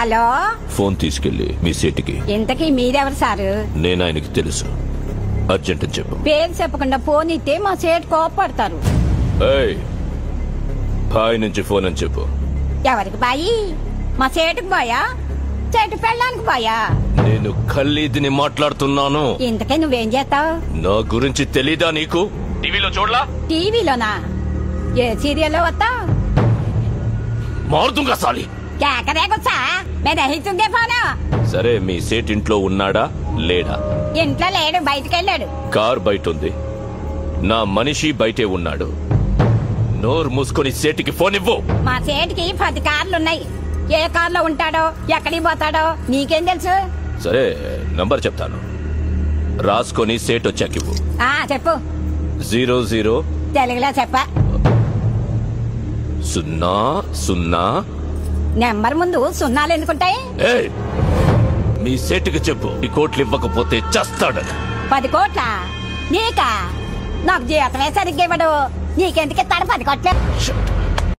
Hello, phone తీసుకెళ్లి మీ సీటుకి. ఇంతకీ మీరెవరు సారు? నేను ఆయనకి తెలుసు, అర్జెంట్ అని చెప్పు. పేరు చెప్పకుండా ఫోన్ ఇస్తే మా సేటు కోపడతారు. బాయ్ నుంచి ఫోన్ అని చెప్పు. ఎవరికి బాయి? మా సేటుకు బాయా, సేటు పెళ్ళానికి బాయా? నేను ఖల్లీదిని మాట్లాడుతున్నాను. ఇంతకీ నువ్వేం చేస్తావు? నా గురించి తెలీదా నీకు? టీవీలో చూడలా? టీవీలోనా? ఏ సీరియల్లో వస్తా? మారుతుంగా సాలి. కేకరేకొచ్చా మేదహితుందే ఫోను. సరే, మీ సేట్ ఇంట్లో ఉన్నాడా లేడా? ఇంట్లో లేడు, బయటకెళ్ళాడు. కార్ బయట ఉంది, నా మనిషి బయటే ఉన్నాడు. నోరు మూసుకొని సేటికి ఫోన్ ఇవ్వు. మా సేటికి 10 కార్లున్నాయి. ఏ కార్లో ఉంటాడో, ఎక్కడికి పోతాడో నీకేం తెలుసు? సరే, నంబర్ చెప్తాను, రాసుకొని సేట్ వచ్చాక ఇవ్వు. చెప్పు. 00 తెలుగులో చెప్ప. 00. నెంబర్ ముందు సున్నాలు ఎందుకుంటాయి? మీ సేటుకి చెప్పు, ఈ కోట్లు ఇవ్వకపోతే చస్తాడని. 10 కోట్ల నీకా? నాకు జీవితమే సరిగ్గా ఇవ్వడు. నీకెందుకు ఇస్తాడు 10 కోట్లు?